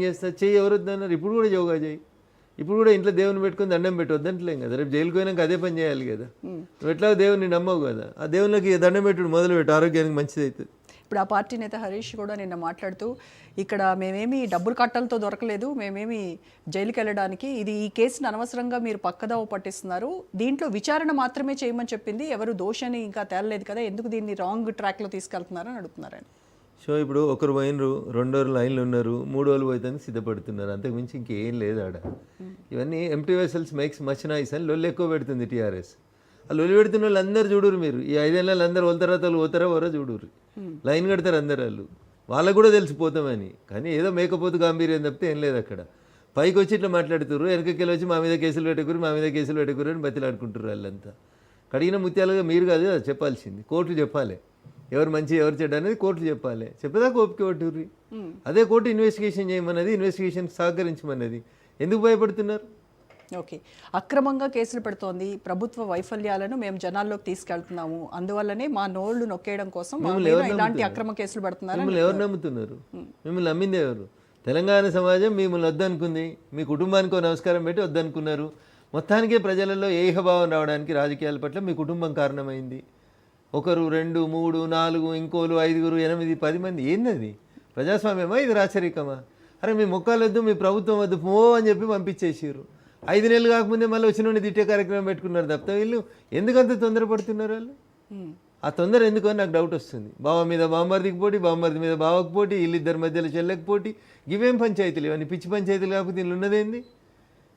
చేస్తా చెయ్యి ఎవరు వద్దన్నారు, ఇప్పుడు కూడా యోగా చేయి, ఇప్పుడు కూడా ఇంట్లో దేవుని పెట్టుకొని దండం పెట్టి వద్దంటలేం కదా, రేపు జైలుకి పోయినాక అదే పని చేయాలి కదా. నువ్వు ఎట్లా దేవుని నమ్మవు కదా, ఆ దేవునికి దండం పెట్టుడు మొదలుపెట్టు, ఆరోగ్యానికి మంచిది అవుతుంది. ఇప్పుడు ఆ పార్టీ నేత హరీష్ కూడా నిన్న మాట్లాడుతూ ఇక్కడ మేమేమి డబ్బులు కట్టలతో దొరకలేదు, మేమేమి జైలుకి వెళ్ళడానికి, ఇది ఈ కేసును అనవసరంగా మీరు పక్కదోవ పట్టిస్తున్నారు, దీంట్లో విచారణ మాత్రమే చేయమని చెప్పింది, ఎవరు దోషని ఇంకా తేలలేదు కదా, ఎందుకు దీన్ని రాంగ్ ట్రాక్లో తీసుకెళ్తున్నారని అడుగుతున్నారని. సో ఇప్పుడు ఒకరు పోయినరు, 2 రోజులు లైన్లు ఉన్నారు, 3 రోజులు పోయితే సిద్ధపడుతున్నారు, అంతకుమించి ఇంకేం లేదు ఆడ. ఇవన్నీ empty vessels makes much noise అని లొల్లు ఎక్కువ పెడుతుంది టీఆర్ఎస్. ఆ లొల్లి పెడుతున్న వాళ్ళు అందరు చూడురు, మీరు ఈ 5 ఏళ్ళు అందరు వాళ్ళు పోతారా ఎవరో చూడురు, లైన్ కడతారు అందరు వాళ్ళు, వాళ్ళకు కూడా తెలిసిపోతామని. కానీ ఏదో మేకపోతు గాంభీర్యం తప్పితే ఏం లేదు అక్కడ. పైకి వచ్చి ఇట్లా మాట్లాడుతున్నారు, వెనకకెళ్ళి వచ్చి మా మీద కేసులు పెట్టుకురు, మా మీద కేసులు పెట్టుకురు అని బతిలాడుకుంటారు వాళ్ళంతా. కడిగిన ముత్యాలుగా మీరు కాదు అది చెప్పాల్సింది, కోర్టు చెప్పాలి ఎవరు మంచి ఎవరు చెడ్డ అనేది కోర్టు చెప్పాలి. చెప్పేదాకా ఓపిక పట్టుర్రి, అదే కోర్టు ఇన్వెస్టిగేషన్ చేయమన్నది, ఇన్వెస్టిగేషన్ సహకరించమన్నది. ఎందుకు భయపడుతున్నారు? ఓకే, అక్రమంగా కేసులు పెడుతోంది, ప్రభుత్వ వైఫల్యాలను మేము జనాల్లోకి తీసుకెళ్తున్నాము, అందువల్లనే మా నోళ్లు నొక్కేయడం కోసం ఇలాంటి అక్రమ కేసులు పెడుతున్నారు. మిమ్మల్ని ఎవరు నమ్ముతున్నారు? మిమ్మల్ని నమ్మింది ఎవరు? తెలంగాణ సమాజం మిమ్మల్ని వద్దనుకుంది, మీ కుటుంబానికో నమస్కారం పెట్టి వద్దనుకున్నారు. మొత్తానికే ప్రజలలో ఏహభావం రావడానికి రాజకీయాల పట్ల మీ కుటుంబం కారణమైంది. 1, 2, 3, 4 ఇంకోలు 5, 8, 10 మంది, ఏందది ప్రజాస్వామ్యమా? ఇది రాచరికమా? అరే మీ మొక్కలు వద్దు, మీ ప్రభుత్వం వద్దు పో అని చెప్పి పంపించేసారు. 5 నెలలు కాకముందే మళ్ళీ వచ్చిన తిట్టే కార్యక్రమం పెట్టుకున్నారు తప్ప వీళ్ళు ఎందుకంత తొందరపడుతున్నారు? వాళ్ళు ఆ తొందర ఎందుకు అని నాకు డౌట్ వస్తుంది. బావ మీద బామ్మర్దికి పోటీ, బామ్మర్ది మీద బావకు పోటీ, వీళ్ళిద్దరి మధ్యలో చెల్లెకి పోటీ, ఇవేం పంచాయతీలు? ఇవన్నీ పిచ్చి పంచాయతీలు కాకపోతే వీళ్ళు ఉన్నదేంది?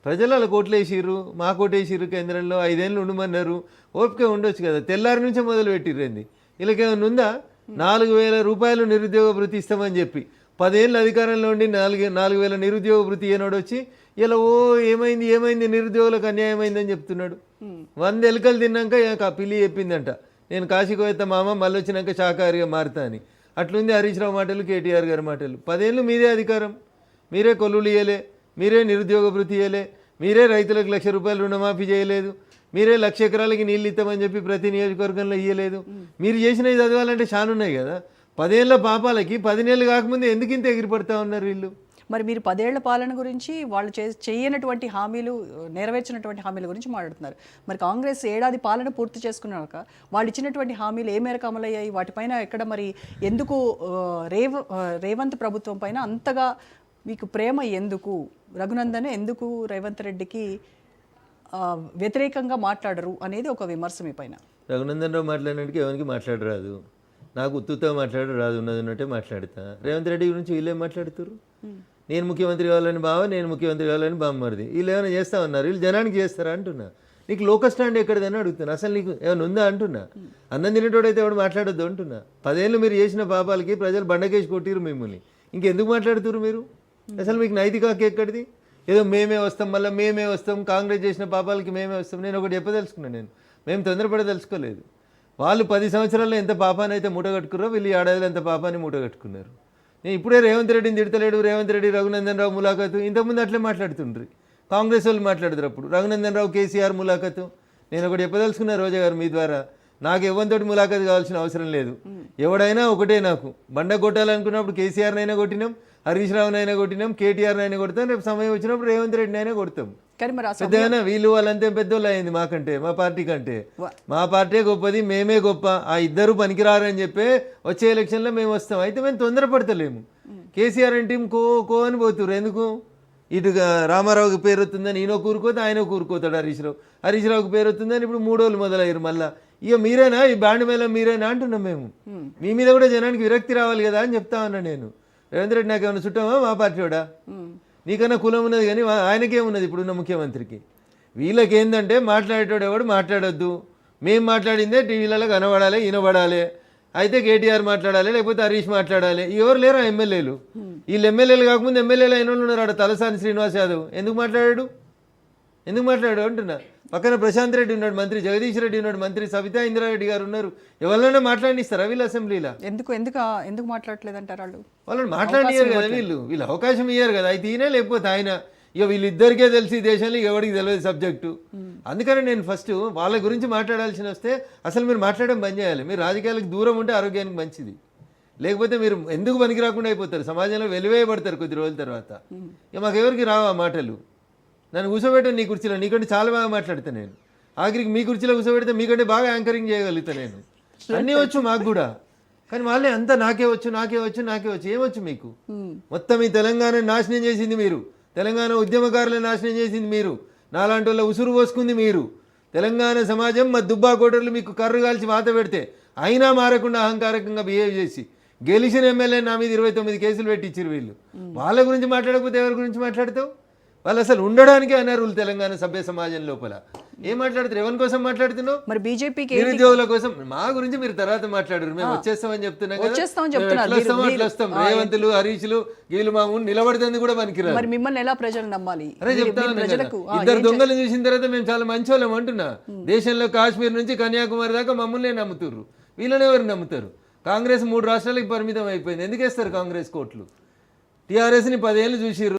ప్రజలు అలా కోట్లేసిర్రు, మా కోటేసిర్రు, కేంద్రంలో 5 ఏళ్ళు ఉండమన్నారు, ఓపిక ఉండొచ్చు కదా, తెల్లారి నుంచే మొదలు పెట్టిర్రేంది? వీళ్ళకేమైనా ఉందా? 4,000 రూపాయలు నిరుద్యోగ వృత్తి ఇస్తామని చెప్పి 10 ఏళ్ళు అధికారంలో ఉండి 4,000 నిరుద్యోగ వృత్తి ఏనాడు వచ్చి ఇలా ఏమైంది నిరుద్యోగులకు అన్యాయమైందని చెప్తున్నాడు. 100 ఎలుకలు తిన్నాక పిల్లి చెప్పిందంట, నేను కాశీకి పోయేస్తా మామ, మళ్ళీ వచ్చినాక శాకాహారిగా మారుతా అని. అట్లుంది హరీష్ రావు మాటలు, కేటీఆర్ గారి మాటలు. 10 ఏళ్ళు మీదే అధికారం, మీరే కొల్లులు ఇయ్యలే, మీరే నిరుద్యోగ వృత్తి ఇయ్యలే, మీరే రైతులకు 1,00,000 రూపాయలు రుణమాఫీ చేయలేదు, మీరే 1,00,000 ఎకరాలకి నీళ్ళు ఇస్తామని చెప్పి ప్రతి నియోజకవర్గంలో ఇయ్యలేదు. మీరు చేసినవి చదవాలంటే చానున్నాయి కదా. 10 ఏళ్ళ పాపాలకి 10 నెలలు కాకముందే ఎందుకు ఇంత ఎగిరిపడతా ఉన్నారు వీళ్ళు? మరి మీరు 10 ఏళ్ల పాలన గురించి, వాళ్ళు చేయనటువంటి హామీలు, నెరవేర్చినటువంటి హామీల గురించి మాట్లాడుతున్నారు. మరి కాంగ్రెస్ ఏడాది పాలన పూర్తి చేసుకున్నాక వాళ్ళు ఇచ్చినటువంటి హామీలు ఏ మేరకు అమలయ్యాయి? వాటిపైన ఎక్కడ మరి ఎందుకు రేవంత్ ప్రభుత్వం పైన అంతగా మీకు ప్రేమ? ఎందుకు రఘునందన్ ఎందుకు రేవంత్ రెడ్డికి వ్యతిరేకంగా మాట్లాడరు అనేది ఒక విమర్శ మీ పైన. రఘునందన్ రావు మాట్లాడినట్టుగా ఎవరికి మాట్లాడరాదు, నాకు ఉత్తుతో మాట్లాడరాదు, ఉన్నది ఉన్నట్టే మాట్లాడతా. రేవంత్ రెడ్డి గురించి వీళ్ళేం మాట్లాడుతారు? నేను ముఖ్యమంత్రి కావాలని బావ, నేను ముఖ్యమంత్రి కావాలని బామ్మరిది, వీళ్ళు ఏమైనా చేస్తామన్నారు? వీళ్ళు జనానికి చేస్తారా అంటున్నా. నీకు లోకల్ స్టాండ్ ఎక్కడిదని అడుగుతున్నా, అసలు నీకు ఏమైనా ఉందా అంటున్నా. అన్నం తినేటోడైతే ఎవడు మాట్లాడొద్దు అంటున్నా. 10 ఏళ్ళు మీరు చేసిన పాపాలకి ప్రజలు బండకేసి కొట్టిరు మిమ్మల్ని, ఇంకెందుకు మాట్లాడుతున్నారు మీరు? అసలు మీకు నైతిక హక్కు ఎక్కడిది? ఏదో మేమే వస్తాం, మళ్ళీ మేమే వస్తాం, కాంగ్రెస్ చేసిన పాపాలకి మేమే వస్తాం. నేను ఒకటి చెప్పదలుచుకున్నాను, మేము తొందరపడదలుచుకోలేదు. వాళ్ళు 10 సంవత్సరాల్లో ఎంత పాపాన్ని అయితే మూట కట్టుకున్నారో వీళ్ళు ఏడాదిలో ఎంత పాపాన్ని మూట కట్టుకున్నారు. నేను ఇప్పుడే రేవంత్ రెడ్డిని తిడతలేడు, రేవంత్ రెడ్డి రఘునందన్ రావు ములాఖతు, ఇంతకుముందు అట్లే మాట్లాడుతుండ్రి. కాంగ్రెస్ వాళ్ళు మాట్లాడుతారు అప్పుడు రఘునందన్ రావు కేసీఆర్ ములాఖతు. నేను ఒకటి చెప్పదలుచుకున్నా రోజా గారు మీ ద్వారా, నాకు ఎవరితోటి ములాఖతు కావాల్సిన అవసరం లేదు. ఎవడైనా ఒకటే, నాకు బండ కొట్టాలనుకున్నప్పుడు కేసీఆర్నైనా కొట్టినాం, హరీష్ రావునైనా కొట్టినాం, కేటీఆర్నైనా కొడతాం, రేపు సమయం వచ్చినప్పుడు రేవంత్ రెడ్డిని అయినా కొడతాం. పెద్దగానే వీళ్ళు వాళ్ళంతే పెద్దోళ్ళు అయింది మాకంటే, మా పార్టీ కంటే. మా పార్టీ గొప్పది, మేమే గొప్ప, ఆ ఇద్దరు పనికిరారని చెప్పి వచ్చే ఎలక్షన్లో మేము వస్తాం. అయితే మేము తొందరపడతలేము. కేసీఆర్ అంటే కో అని పోతున్నారు. ఎందుకు? ఇటుగా రామారావుకి పేరు వస్తుందని ఈయన కూరుకోతే ఆయన కూరుకోతాడు హరీష్ రావుకి పేరు వస్తుందని ఇప్పుడు 3 రోజులు మొదలయ్యారు. మళ్ళీ ఇక మీరేనా ఈ బ్యాండ్ మేళ మీరేనా అంటున్నాం మేము. మీ మీద కూడా జనానికి విరక్తి రావాలి కదా అని చెప్తా ఉన్నా నేను. రేవంత్ రెడ్డి నాకేమన్నా చుట్టామా? మా పార్టీ వాడా? నీకన్నా కులం ఉన్నది కానీ ఆయనకేమున్నది ఇప్పుడున్న ముఖ్యమంత్రికి? వీళ్ళకి ఏంటంటే మాట్లాడేటోడు ఎవడు మాట్లాడొద్దు, మేము మాట్లాడిందే టీవీలలో కనబడాలి, వినబడాలి. అయితే కేటీఆర్ మాట్లాడాలి, లేకపోతే హరీష్ మాట్లాడాలి. ఎవరు లేరా ఎమ్మెల్యేలు? వీళ్ళు ఎమ్మెల్యేలు కాకముందు ఎమ్మెల్యేలు అయిన వాళ్ళు ఉన్నారు. ఆడ తలసాని శ్రీనివాస్ యాదవ్ ఎందుకు మాట్లాడాడు అంటున్నా. పక్కన ప్రశాంత్ రెడ్డి ఉన్నాడు మంత్రి, జగదీష్ రెడ్డి ఉన్నాడు మంత్రి, సవితా ఇంద్రారెడ్డి గారు ఉన్నారు. ఎవరినైనా మాట్లాడిస్తారా వీళ్ళు అసెంబ్లీలో? ఎందుకు మాట్లాడలేదు అంటారు? వాళ్ళని మాట్లాడియారు కదా వీళ్ళు అవకాశం ఇయ్యారు కదా. అయితే ఈయన లేకపోతే ఆయన. ఇక వీళ్ళిద్దరికే తెలిసి దేశంలో ఎవరికి తెలియదు సబ్జెక్టు. అందుకని నేను ఫస్ట్ వాళ్ళ గురించి మాట్లాడాల్సి వస్తే అసలు మీరు మాట్లాడడం బంద్ చేయాలి. మీరు రాజకీయాలకు దూరం ఉంటే ఆరోగ్యానికి మంచిది. లేకపోతే మీరు ఎందుకు పనికి రాకుండా అయిపోతారు, సమాజంలో వెలివేయబడతారు కొద్ది రోజుల తర్వాత. ఇక మాకెవరికి రావు ఆ మాటలు. నన్ను కూర్చోబెట్టాను నీ కుర్చీలో, నీకంటే చాలా బాగా మాట్లాడతాను నేను. ఆఖరికి మీ కుర్చీలో కూర్చోబెడితే మీకంటే బాగా యాంకరింగ్ చేయగలుగుతాను నేను. అన్నీ వచ్చు మాకు కూడా, కానీ వాళ్ళే అంతా నాకే వచ్చు నాకే వచ్చు నాకే వచ్చు. ఏమొచ్చు మీకు? మొత్తం ఈ తెలంగాణ నాశనం చేసింది మీరు, తెలంగాణ ఉద్యమకారులను నాశనం చేసింది మీరు, నాలాంటి వాళ్ళ ఉసురు పోసుకుంది మీరు. తెలంగాణ సమాజం మా దుబ్బా కోటర్లు మీకు కర్రు కాల్చి వాత పెడితే అయినా మారకుండా అహంకారకంగా బిహేవ్ చేసి గెలిచిన ఎమ్మెల్యే నా మీద 29 కేసులు పెట్టించారు వీళ్ళు. వాళ్ళ గురించి మాట్లాడకపోతే ఎవరి గురించి మాట్లాడతావు? వాళ్ళు అసలు ఉండడానికే అనర్హులు తెలంగాణ సభ్య సమాజం లోపల. ఏం మాట్లాడుతారు? ఎవరి కోసం మాట్లాడుతున్నావు? మరి బీజేపీకి నిరుద్యోగుల కోసం. మా గురించి మీరు తర్వాత మాట్లాడరు, మేము వచ్చేస్తామని చెప్తున్నాం కదా. అట్లా వస్తాం. రేవంతులు హరీష్లు వీళ్ళు మా ముందు నిలబడుతుంది కూడా పనికిరారు. మరి మిమ్మల్ని ఎలా ప్రజలు నమ్మాలి? అరే చెప్తాను, ఇద్దరు దొంగలు చూసిన తర్వాత మేము చాలా మంచి వాళ్ళం అంటున్నా. దేశంలో కాశ్మీర్ నుంచి కన్యాకుమారి దాకా మమ్మల్ని నమ్ముతుర్రు, వీళ్ళని ఎవరు నమ్ముతారు? కాంగ్రెస్ 3 రాష్ట్రాలకు పరిమితం అయిపోయింది. ఎందుకు వేస్తారు కాంగ్రెస్ కోట్లు? టీఆర్ఎస్ని 10 ఏళ్ళు చూసిర్రు.